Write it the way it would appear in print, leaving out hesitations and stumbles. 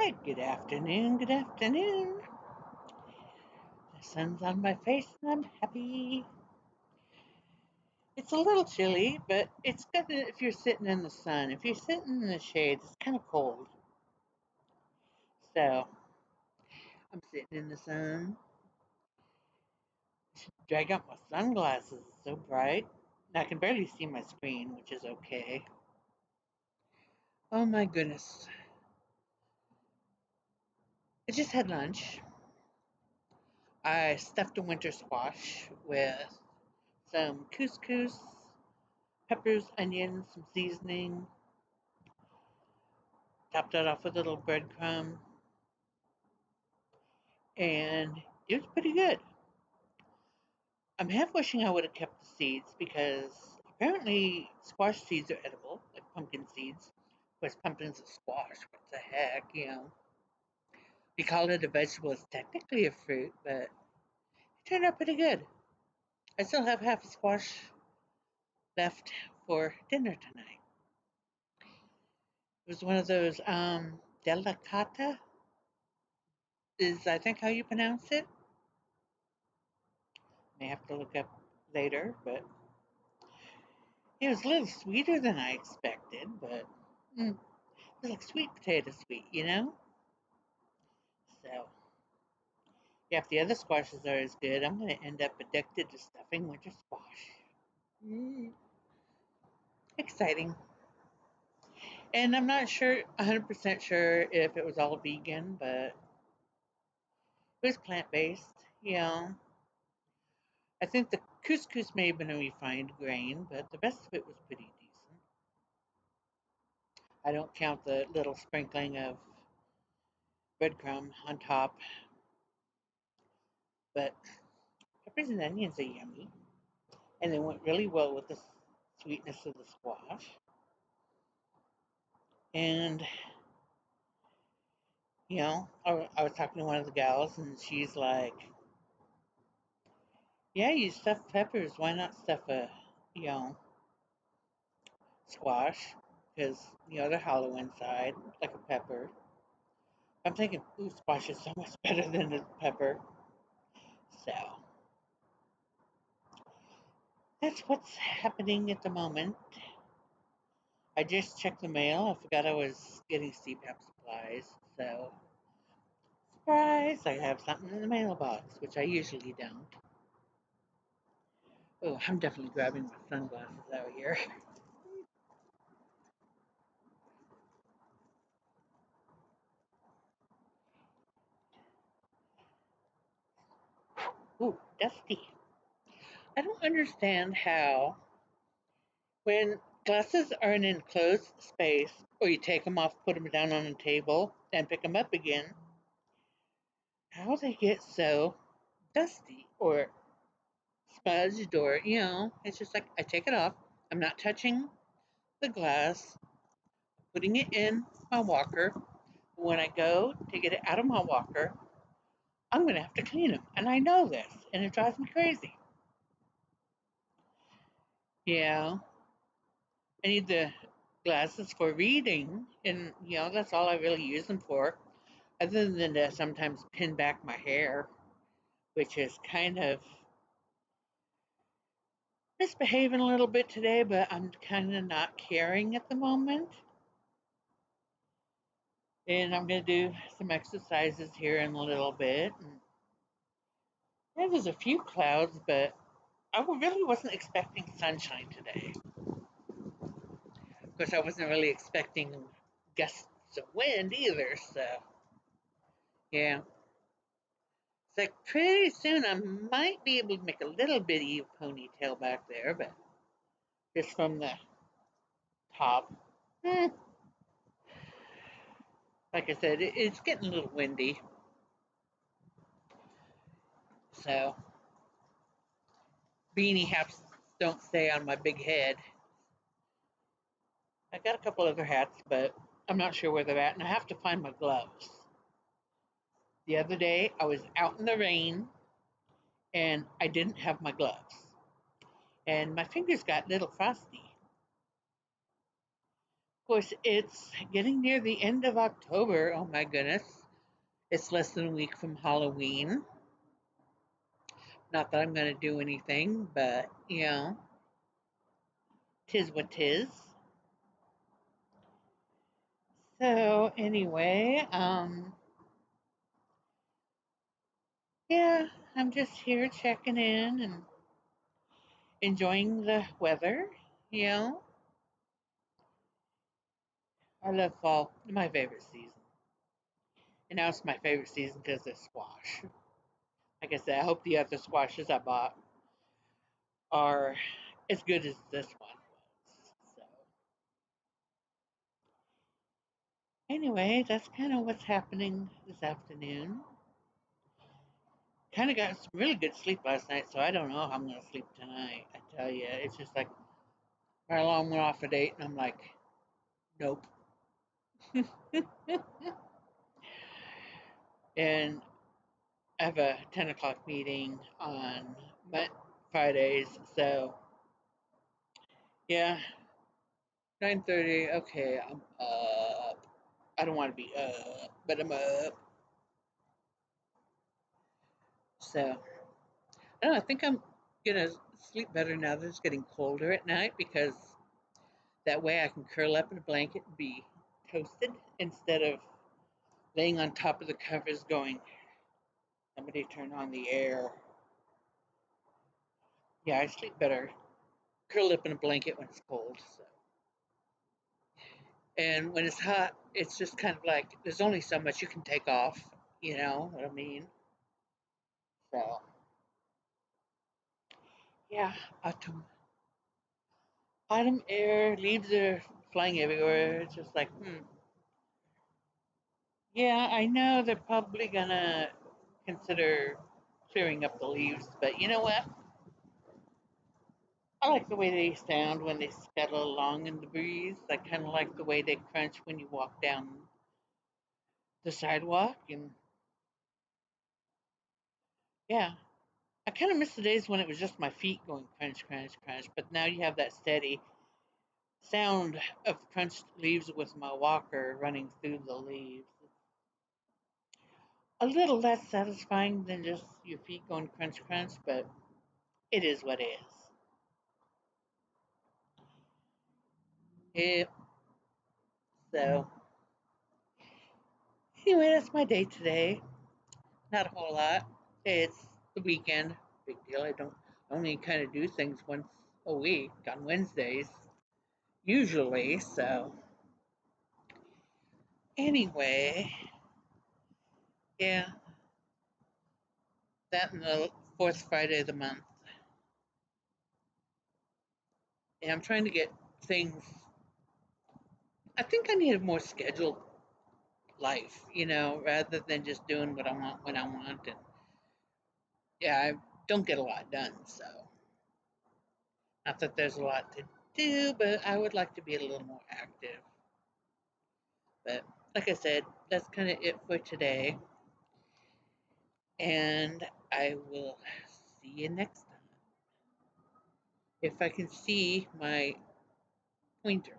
Hi, good afternoon, good afternoon. The sun's on my face and I'm happy. It's a little chilly, but it's good if you're sitting in the sun. If you're sitting in the shade, it's kind of cold. So I'm sitting in the sun. Drag out my sunglasses, it's so bright. And I can barely see my screen, which is okay. Oh my goodness. I just had lunch. I stuffed a winter squash with some couscous, peppers, onions, some seasoning, topped it off with a little breadcrumb, and it was pretty good. I'm half wishing I would have kept the seeds because apparently squash seeds are edible, like pumpkin seeds. Of course, pumpkin's a squash. What the heck, you know? We call it a vegetable. It's technically a fruit, but it turned out pretty good. I still have half a squash left for dinner tonight. It was one of those delicata is I think how you pronounce it. May have to look up later, but it was a little sweeter than I expected, but it was like sweet potato sweet, you know? So, yeah, if the other squashes are as good, I'm going to end up addicted to stuffing winter squash. Mm, exciting. And I'm not sure, 100% sure if it was all vegan, but it was plant based, you know? I think the couscous may have been a refined grain, but the rest of it was pretty decent. I don't count the little sprinkling of breadcrumb on top, but peppers and onions are yummy, and they went really well with the sweetness of the squash. And I was talking to one of the gals, and she's like, "Yeah, you stuff peppers. Why not stuff a you know squash? Because they're hollow inside, like a pepper." I'm thinking, ooh, squash is so much better than a pepper. So that's what's happening at the moment. I just checked the mail. I forgot I was getting CPAP supplies. So, surprise, I have something in the mailbox, which I usually don't. Oh, I'm definitely grabbing my sunglasses out here. Ooh, dusty. I don't understand how, when glasses are in an enclosed space, or you take them off, put them down on a table, and pick them up again, how they get so dusty or smudged, or, it's just like I take it off. I'm not touching the glass, putting it in my walker. When I go to get it out of my walker, I'm going to have to clean them. And I know this, and it drives me crazy. Yeah, I need the glasses for reading, and, that's all I really use them for, other than to sometimes pin back my hair, which is kind of misbehaving a little bit today, but I'm kind of not caring at the moment. And I'm going to do some exercises here in a little bit. And yeah, there's a few clouds, but I really wasn't expecting sunshine today. Of course, I wasn't really expecting gusts of wind either, so yeah. It's like pretty soon I might be able to make a little bitty ponytail back there, but just from the top. Eh, like I said, it's getting a little windy, so beanie hats don't stay on my big head. I got a couple other hats, but I'm not sure where they're at, and I have to find my gloves. The other day, I was out in the rain, and I didn't have my gloves, and my fingers got a little frosty. Of course, it's getting near the end of October. Oh my goodness. It's less than a week from Halloween. Not that I'm going to do anything, but, tis what tis. So, anyway, yeah, I'm just here checking in and enjoying the weather. You know, I love fall, my favorite season. And now it's my favorite season because of squash. Like I said, I hope the other squashes I bought are as good as this one was. So, anyway, that's kind of what's happening this afternoon. Kind of got some really good sleep last night, so I don't know how I'm going to sleep tonight. I tell you, it's just like my alarm went off at 8, and I'm like, nope. And I have a 10 o'clock meeting on Fridays, so yeah, 9:30. Okay, I'm up. I don't want to be up, but I'm up. So I don't know. I think I'm gonna sleep better now that it's getting colder at night because that way I can curl up in a blanket and be toasted instead of laying on top of the covers going, somebody turn on the air. Yeah, I sleep better curled up in a blanket when it's cold. So. And when it's hot, it's just kind of like there's only so much you can take off. You know what I mean? So, yeah, autumn. Autumn air, leaves are flying everywhere. It's just like, yeah, I know they're probably gonna consider clearing up the leaves, but you know what? I like the way they sound when they scuttle along in the breeze. I kind of like the way they crunch when you walk down the sidewalk. And yeah, I kind of miss the days when it was just my feet going crunch, crunch, crunch. But now you have that steady sound of crunched leaves with my walker running through the leaves. A little less satisfying than just your feet going crunch, crunch, but it is what it is. Yep. So, anyway, that's my day today. Not a whole lot. It's the weekend. Big deal. I don't only kind of do things once a week on Wednesdays, usually. So, anyway, yeah, that and the fourth Friday of the month. Yeah, I'm trying to get things. I think I need a more scheduled life, rather than just doing what I want when I want. And yeah, I don't get a lot done. So, not that there's a lot to do, but I would like to be a little more active. But like I said, that's kind of it for today. And I will see you next time. If I can see my pointer.